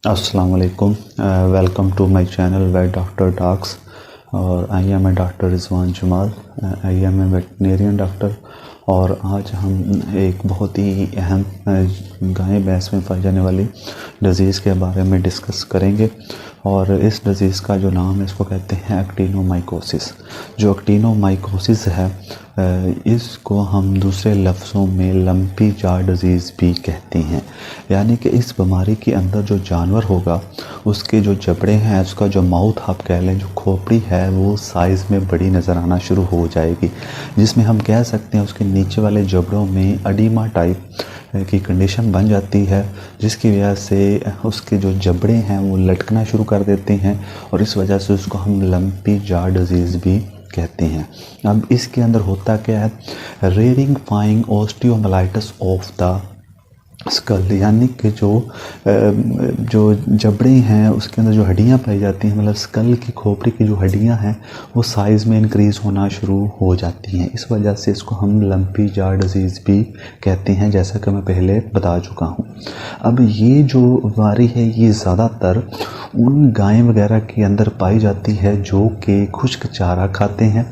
अस्सलाम वालेकुम। Welcome to my channel vet doctor talks. और I am a doctor Rizwan Jamal. I am a veterinarian doctor. और आज हम एक बहुत ही अहम गाय भैंस में पाई जाने वाली डिज़ीज़ के बारे में डिस्कस करेंगे। और इस डिज़ीज़ का जो नाम है इसको कहते हैं एक्टिनोमाइकोसिस। जो एक्टिनोमाइकोसिस है इसको हम दूसरे लफ्ज़ों में लंपी जॉ डिज़ीज़ भी कहते हैं। यानी कि इस बीमारी के अंदर जो जानवर होगा उसके जो जबड़े हैं, उसका जो माउथ आप कह लें, जो खोपड़ी है, वो साइज़ में बड़ी नज़र आना शुरू हो जाएगी, जिसमें हम कह सकते हैं उसके नीचे वाले जबड़ों में अडीमा टाइप की कंडीशन बन जाती है, जिसकी वजह से उसके जो जबड़े हैं वो लटकना शुरू कर देते हैं और इस वजह से उसको हम लंपी जॉ डिज़ीज़ भी कहते हैं। अब इसके अंदर होता क्या है, rearing frying osteomyelitis of the skull, यानी कि जो जबड़े हैं उसके अंदर जो हड्डियां पाई जाती हैं, मतलब स्कल की खोपड़ी की जो हड्डियां हैं वो साइज़ में इंक्रीज़ होना शुरू हो जाती हैं। इस वजह से इसको हम लंपी जॉ डिज़ीज़ भी कहते हैं, जैसा कि मैं पहले बता चुका हूं। अब ये जो बीमारी है ये ज़्यादातर उन गाय वगैरह के अंदर पाई जाती है जो कि खुश्क चारा खाते हैं।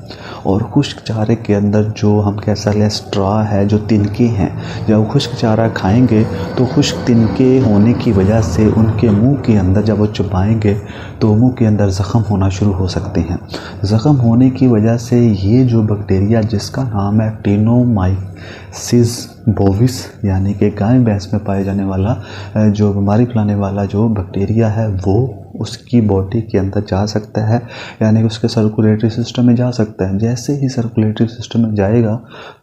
और खुश्क चारे के अंदर जो हम कह सकते हैं स्ट्रा है, जो तिनके हैं, जब खुश्क चारा खाएंगे तो खुश्क तिनके होने की वजह से उनके मुंह के अंदर जब वो चबाएंगे तो मुंह के अंदर ज़ख़म होना शुरू हो सकते हैं। ज़ख़म होने की वजह से ये जो बैक्टीरिया जिसका नाम है एक्टिनोमाइसिस बोविस, यानी कि गाय भैंस में पाए जाने वाला जो बीमारी फैलाने वाला जो बैक्टीरिया है वो उसकी बॉडी के अंदर जा सकता है, यानी कि उसके सर्कुलेटरी सिस्टम में जा सकता है। जैसे ही सर्कुलेटरी सिस्टम में जाएगा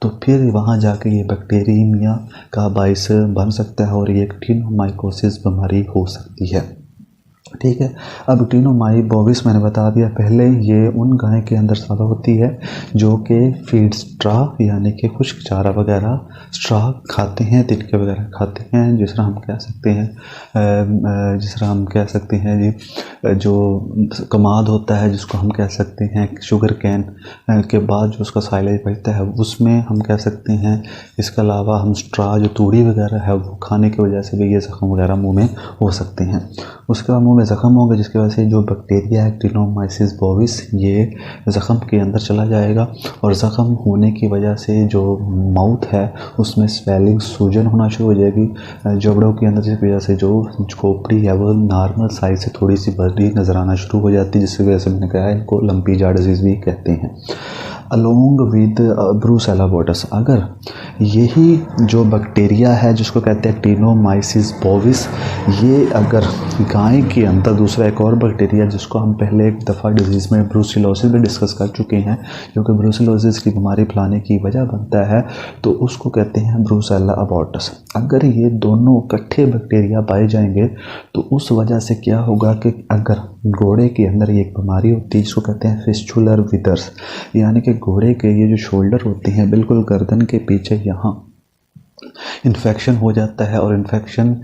तो फिर वहाँ जाके ये बैक्टीरिया का बाइस बन सकता है और ये एक्टिनोमाइकोसिस बीमारी हो सकती है। ठीक है। अब एक्टिनोमाइकोसिस मैंने बता दिया पहले, ये उन गाय के अंदर ज़्यादा होती है जो कि फीड स्ट्रा यानी कि खुश्क चारा वगैरह स्ट्रा खाते हैं, तिनके वगैरह खाते हैं, जिस तरह हम कह सकते हैं जी, जो कमाद होता है जिसको हम कह सकते हैं शुगर कैन के बाद जो उसका साइलेज बचता है उसमें हम कह सकते हैं। इसके अलावा हम स्ट्रा जो तूड़ी वगैरह है वो खाने की वजह से भी ये ज़ख़म वगैरह मुँह में हो सकते हैं। उसके बाद मुँह में ज़ख़म होगा जिसकी वजह से जो बैक्टीरिया है एक्टिनोमाइसिस बोविस ये ज़ख़म के अंदर चला जाएगा और ज़ख़म होने की वजह से जो माउथ है उसमें स्वेलिंग, सूजन होना शुरू हो जाएगी जबड़ों के अंदर, जिसकी वजह से जो खोपड़ी है वो नॉर्मल साइज़ से थोड़ी सी बड़ी नज़र आना शुरू हो जाती है, जिसकी वजह से मैंने कहा है इनको लंपी जॉ डिज़ीज़ भी कहते हैं। अलोंग विद ब्रूसेला वायरस, अगर यही जो बैक्टीरिया है जिसको कहते हैं एक्टिनोमाइसिस बोविस, ये अगर गाय के अंदर दूसरा एक और बैक्टीरिया जिसको हम पहले एक दफ़ा डिजीज़ में ब्रूसेलोसिस भी डिस्कस कर चुके हैं, क्योंकि ब्रूसेलोसिस की बीमारी फैलाने की वजह बनता है, तो उसको कहते हैं ब्रूसेला अबॉर्टस। अगर ये दोनों इकट्ठे बैक्टीरिया पाए जाएंगे तो उस वजह से क्या होगा कि अगर घोड़े के अंदर ये एक बीमारी होती है जिसको कहते हैं फिस्चुलर विदर्स, यानी कि घोड़े के ये जो शोल्डर होते हैं बिल्कुल गर्दन के पीछे यहाँ इन्फेक्शन हो जाता है और इन्फेक्शन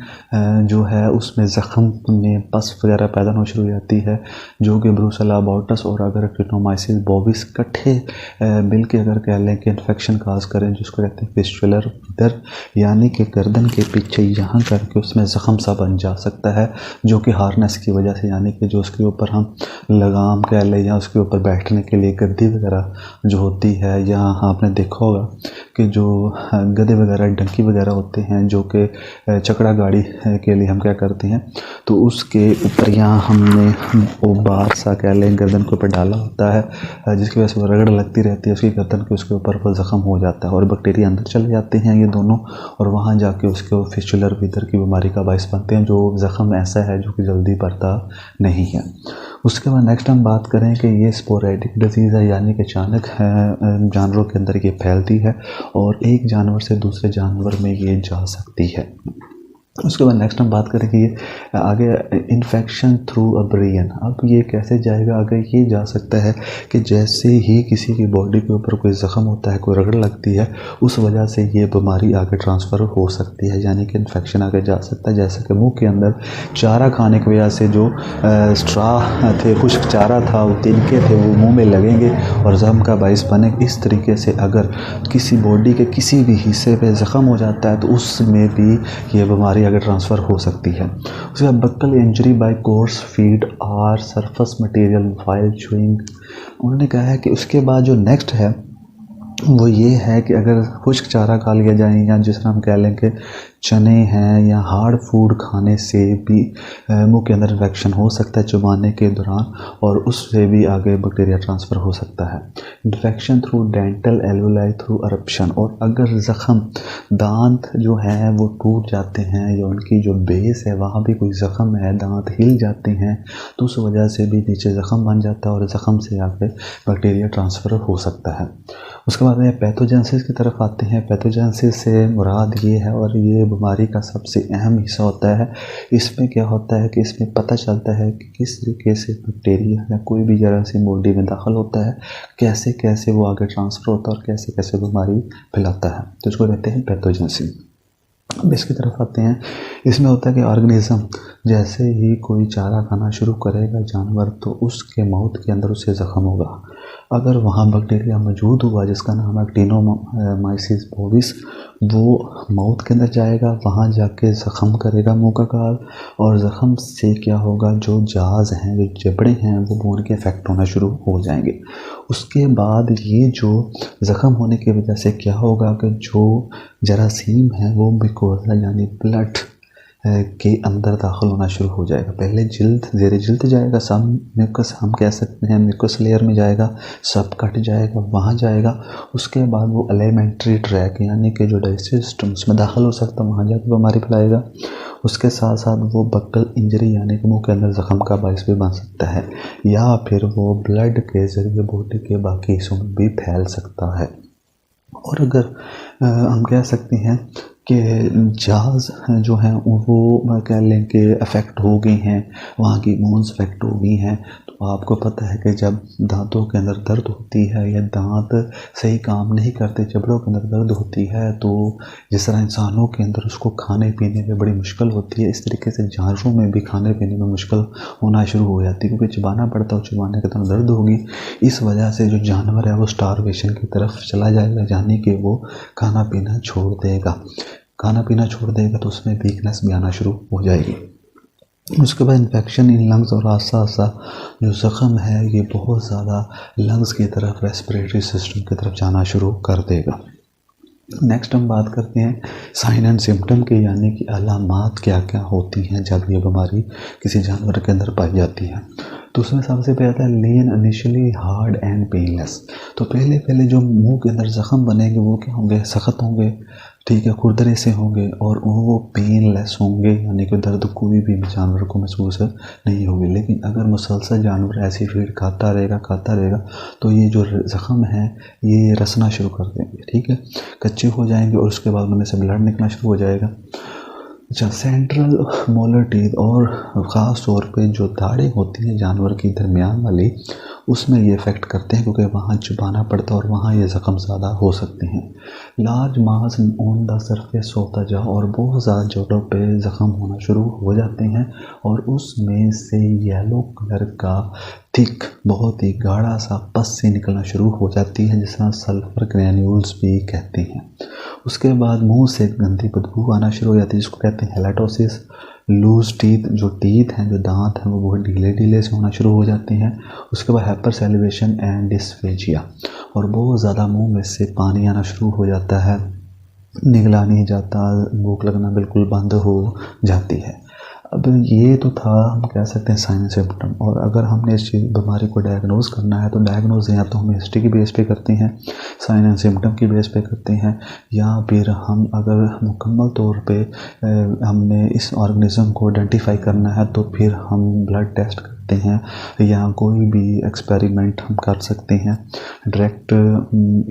जो है उसमें ज़ख़म में पस वगैरह पैदा होना शुरू हो जाती है, जो कि ब्रूसेला अबॉर्टस और अगर एक्टिनोमाइसिस बोविस इकट्ठे मिल के अगर कह लें कि इन्फेक्शन काज करें, जिसको कहते हैं फिस्चुलर विदर, यानी कि गर्दन के पीछे यहाँ करके उसमें ज़ख़म सा बन जा सकता है, जो कि हार्नेस की वजह से, यानी कि जो उसके ऊपर हम लगाम कह लें या उसके ऊपर बैठने के लिए गद्दी वगैरह जो होती है, या आपने देखा होगा कि जो गधे वगैरह डंकी वगैरह होते हैं जो कि चकड़ा गाड़ी के लिए हम क्या करते हैं, तो उसके ऊपर यहाँ हमने वो बार सा कह लें गर्दन के ऊपर डाला होता है, जिसकी वजह से वो रगड़ लगती रहती है उसकी गर्दन के, उसके ऊपर वो ज़ख़म हो जाता है और बैक्टीरिया अंदर चले जाते हैं ये दोनों, और वहाँ जाके उसके फिस्चुलर विदर की बीमारी का बाइस बनते हैं, जो ज़ख़म ऐसा है जो कि जल्दी बढ़ता नहीं है। उसके बाद नेक्स्ट हम बात करें कि ये स्पोरेडिक डिजीज़ है, यानी कि अचानक जानवरों के अंदर ये फैलती है और एक जानवर से दूसरे जानवर में ये जा सकती है। उसके बाद नेक्स्ट हम बात करेंगे ये आगे इन्फेक्शन थ्रू अ ब्रेन। अब ये कैसे जाएगा आगे, ये जा सकता है कि जैसे ही किसी की बॉडी के ऊपर कोई ज़ख़म होता है, कोई रगड़ लगती है, उस वजह से ये बीमारी आगे ट्रांसफ़र हो सकती है, यानी कि इन्फेक्शन आगे जा सकता है। जैसे कि मुंह के अंदर चारा खाने की वजह से जो स्ट्रा थे, खुश्क चारा था, वो तिनके थे, वो मुँह में लगेंगे और ज़ख़म का बाइस बने। इस तरीके से अगर किसी बॉडी के किसी भी हिस्से पे ज़ख़म हो जाता है तो उसमें भी ये बीमारी अगर ट्रांसफ़र हो सकती है। उसके बाद buccal injury by coarse feed or surface material while chewing. उन्होंने कहा है कि उसके बाद जो नेक्स्ट है वो ये है कि अगर खुश्क चारा खा लिया जाए या जिस तरह हम कह लें कि चने हैं या हार्ड फूड खाने से भी मुंह के अंदर इन्फेक्शन हो सकता है चबाने के दौरान, और उससे भी आगे बैक्टीरिया ट्रांसफ़र हो सकता है। Infection through dental alveoli through eruption, और अगर ज़ख़म दांत जो है वो टूट जाते हैं या उनकी जो बेस है वहाँ भी कोई ज़ख़म है, दांत हिल जाते हैं, तो उस वजह से भी नीचे ज़ख़म बन जाता है और ज़ख़म से आगे बैक्टीरिया ट्रांसफ़र हो सकता है। उसके बाद में पैथोजेंसिस की तरफ आते हैं। पैथोजेंसिस से मुराद ये है, और ये बीमारी का सबसे अहम हिस्सा होता है। इसमें क्या होता है कि इसमें पता चलता है कि किस तरीके से बैक्टीरिया या कोई भी जरासीम बॉडी में दाखिल होता है, कैसे कैसे वो आगे ट्रांसफ़र होता है और कैसे कैसे बीमारी फैलाता है, तो इसको कहते हैं पैथोजेंसिस। अब इसकी तरफ आते हैं। इसमें होता है कि ऑर्गेनिज्म जैसे ही कोई चारा खाना शुरू करेगा जानवर, तो उसके माउथ के अंदर उसे ज़ख़म होगा। अगर वहाँ बैक्टीरिया मौजूद हुआ जिसका नाम है एक्टिनोमाइसिस बोविस, वो माउथ के अंदर जाएगा, वहाँ जाके ज़ख़म करेगा मुंह का काल, और ज़ख़म से क्या होगा, जो जाज़ हैं, जो जबड़े हैं, वो बोन के इफेक्ट होना शुरू हो जाएंगे। उसके बाद ये जो ज़ख़म होने की वजह से क्या होगा कि जो जरासीम है वो मिकोज़ा यानी ब्लड के अंदर दाखिल होना शुरू हो जाएगा। पहले जिल्द ज़ेरे जिल्द जाएगा, सब म्यूकस हम कह सकते हैं, म्यूकस लेयर में जाएगा, सब कट जाएगा, वहाँ जाएगा। उसके बाद वो एलिमेंट्री ट्रैक यानी कि जो डाइजेस्टिव सिस्टम उसमें दाखिल हो सकता है, वहाँ जाकर बीमारी फैलाएगा। उसके साथ साथ वो बक्कल इंजरी यानी कि मुंह के अंदर ज़ख़म का बायस भी बन सकता है, या फिर वो ब्लड के ज़रिए बॉडी के बाकी हिस्सों में भी फैल सकता है। और अगर हम कह सकते हैं कि जाज़ जो हैं वो कह लें कि अफेक्ट हो गई हैं, वहाँ की बोन्स अफेक्ट हो गई हैं, तो आपको पता है कि जब दांतों के अंदर दर्द होती है या दांत सही काम नहीं करते, जबड़ों के अंदर दर्द होती है, तो जिस तरह इंसानों के अंदर उसको खाने पीने में बड़ी मुश्किल होती है, इस तरीके से जानवरों में भी खाने पीने में मुश्किल होना शुरू हो जाती है, क्योंकि चबाना पड़ता है, चबाने के दौरान दर्द होगी। इस वजह से जो जानवर है वो स्टारवेशन की तरफ चला जाएगा, यानी कि वो खाना पीना छोड़ देगा। खाना पीना छोड़ देगा तो उसमें वीकनेस भी आना शुरू हो जाएगी। उसके बाद इन्फेक्शन इन लंग्स, और आस्ता आस्ता जो ज़ख़म है ये बहुत ज़्यादा लंग्स की तरफ, रेस्पिरेटरी सिस्टम की तरफ जाना शुरू कर देगा। नेक्स्ट हम बात करते हैं साइन एंड सिम्टम के, यानी कि अलामात क्या क्या होती हैं जब ये बीमारी किसी जानवर के अंदर पाई जाती है। तो उसमें सबसे पहले आता है लेन इनिशियली हार्ड एंड पेनलेस। तो पहले जो मुंह के अंदर ज़ख़म बनेंगे वो क्या होंगे, सख्त होंगे, ठीक है, खुरदरे से होंगे, और वो पेनलेस होंगे, यानी कि दर्द कोई भी जानवर को महसूस नहीं होगी। लेकिन अगर मुसलसल जानवर ऐसी फीड खाता रहेगा तो ये जो ज़ख़म है ये रसना शुरू कर देंगे, ठीक है, कच्चे हो जाएंगे, और उसके बाद उनमें से ब्लड निकलना शुरू हो जाएगा। अच्छा, सेंट्रल मोलर टीथ, और ख़ास तौर पे जो दाढ़ें होती हैं जानवर की दरमियान वाली, उसमें ये इफ़ेक्ट करते हैं, क्योंकि वहाँ चुबाना पड़ता है और वहाँ ये ज़ख़म ज़्यादा हो सकते हैं। Large mass on the surface of the jaw, और बहुत ज़्यादा जगहों पे ज़ख़म होना शुरू हो जाते हैं, और उसमें से येलो कलर का थिक, बहुत ही गाढ़ा सा पस से निकलना शुरू हो जाती है, जिस तरह सल्फर ग्रैन्यूल्स भी कहते हैं। उसके बाद मुंह से गंदी बदबू आना शुरू हो जाती है, जिसको कहते हैं हेलाटोसिस। लूज टीथ, जो टीथ हैं, जो दांत हैं, वो बहुत ढीले से होना शुरू हो जाते हैं। उसके बाद हाइपर सैलिवेशन एंड डिस्फेजिया, और बहुत ज़्यादा मुंह में से पानी आना शुरू हो जाता है, निगला नहीं जाता, भूख लगना बिल्कुल बंद हो जाती है। अब ये तो था, हम कह सकते हैं साइन सिम्टम। और अगर हमने इस बीमारी को डायग्नोज करना है तो डायग्नोज या तो हम हिस्ट्री की बेस पे करते हैं, साइन एंड सिम्टम की बेस पे करते हैं, या फिर हम अगर मुकम्मल तौर पे हमने इस ऑर्गेनिज्म को आइडेंटिफाई करना है तो फिर हम ब्लड टेस्ट करते सकते हैं या कोई भी एक्सपेरिमेंट हम कर सकते हैं। डायरेक्ट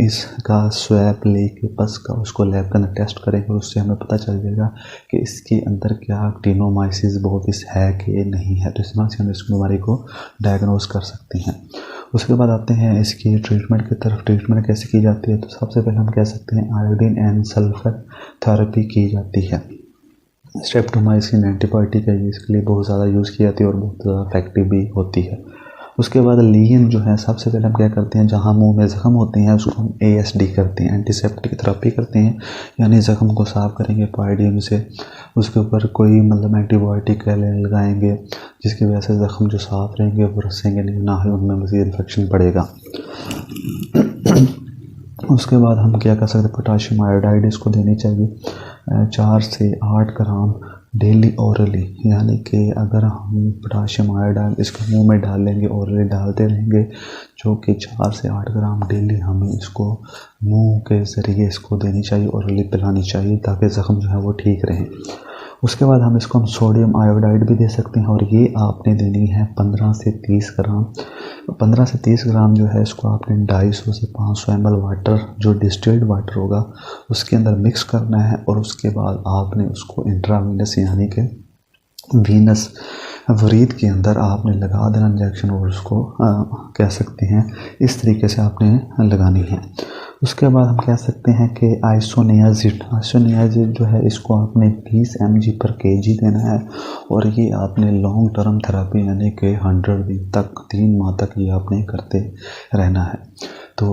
इसका स्वैप लेके पस का उसको लैब के अंदर टेस्ट करेंगे, उससे हमें पता चल जाएगा कि इसके अंदर क्या टेनोमाइसिस बोविस है कि नहीं है। तो इस तरह से हम इस बीमारी को डायग्नोज कर सकते हैं। उसके बाद आते हैं इसकी ट्रीटमेंट की तरफ। ट्रीटमेंट कैसे की जाती है? तो सबसे पहले हम कह सकते हैं आयोडीन एंड सल्फर थेरेपी की जाती है। स्ट्रेप्टोमाइसिन एंटीबायोटिक है, इसके लिए बहुत ज़्यादा यूज़ की जाती है और बहुत ज़्यादा इफेक्टिव भी होती है। उसके बाद लीम जो है, सबसे पहले हम क्या करते हैं, जहाँ मुंह में ज़ख्म होते हैं उसको हम ASD करते हैं, एंटीसेप्टिक थेरेपी करते हैं, यानी ज़ख्म को साफ़ करेंगे पाइडियम से, उसके ऊपर कोई मतलब एंटीबायोटिक लगाएंगे जिसकी वजह से ज़ख्म जो साफ़ रहेंगे वो रसेंगे नहीं, ना ही उनमें मज़ीद इन्फेक्शन बढ़ेगा। उसके बाद हम क्या कर सकते हैं, पोटाशियम आयोडाइड इसको देनी चाहिए 4 से 8 ग्राम डेली ओरली, यानी कि अगर हम पोटाशियम आयोडाइड इसको मुंह में डाल लेंगे, ओरली डालते रहेंगे, जो कि 4 से 8 ग्राम डेली हमें इसको मुंह के ज़रिए इसको देनी चाहिए, ओरली पिलानी चाहिए ताकि ज़ख्म जो है वो ठीक रहे। उसके बाद हम इसको सोडियम आयोडाइड भी दे सकते हैं और ये आपने देनी है 15 से 30 ग्राम। 15 से 30 ग्राम जो है इसको आपने 250 से 500 ml वाटर, जो डिस्टिल्ड वाटर होगा, उसके अंदर मिक्स करना है और उसके बाद आपने उसको इंट्रावीनस यानी कि वीनस वरीद के अंदर आपने लगा देना इंजेक्शन, और उसको कह सकते हैं इस तरीके से आपने लगानी है। उसके बाद हम कह सकते हैं कि आइसोनियाज़िड जो है इसको आपने 20 mg पर kg देना है और ये आपने लॉन्ग टर्म थेरेपी यानी कि 100 दिन तक 3 माह तक ये आपने करते रहना है। तो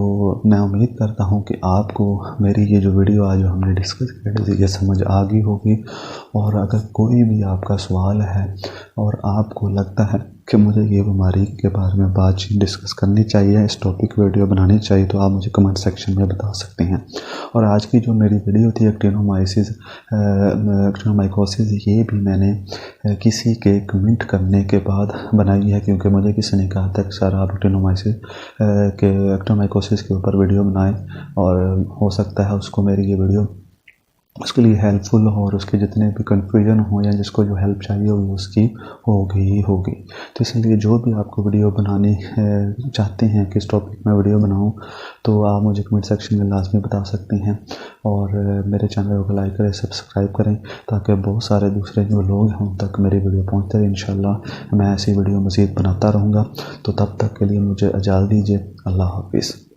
मैं उम्मीद करता हूँ कि आपको मेरी ये जो वीडियो आज जो हमने डिस्कस की ये समझ आ गई होगी, और अगर कोई भी आपका सवाल है और आपको लगता है कि मुझे ये बीमारी के बारे में बातचीत डिस्कस करनी चाहिए, इस टॉपिक वीडियो बनानी चाहिए, तो आप मुझे कमेंट सेक्शन में बता सकते हैं। और आज की जो मेरी वीडियो थी एक्टिनोमाइकोसिस, ये भी मैंने किसी के कमेंट करने के बाद बनाई है, क्योंकि मुझे किसी ने कहा था कि सर आप एक्टिनोमाइकोसिस के ऊपर वीडियो बनाएं, और हो सकता है उसको मेरी ये वीडियो उसके लिए हेल्पफुल हो और उसके जितने भी कन्फ्यूजन हो या जिसको जो हेल्प चाहिए वो उसकी होगी। तो इसलिए जो भी आपको वीडियो बनाने चाहते हैं, किस टॉपिक में वीडियो बनाऊं, तो आप मुझे कमेंट सेक्शन में लाजमी बता सकते हैं। और मेरे चैनल को लाइक करें, सब्सक्राइब करें, ताकि बहुत सारे दूसरे जो लोग हैं उन तक मेरी वीडियो पहुँचते रहे। इंशाल्लाह मैं ऐसी वीडियो मज़ीद बनाता रहूँगा। तो तब तक के लिए मुझे इजाज़त दीजिए। अल्लाह हाफिज़।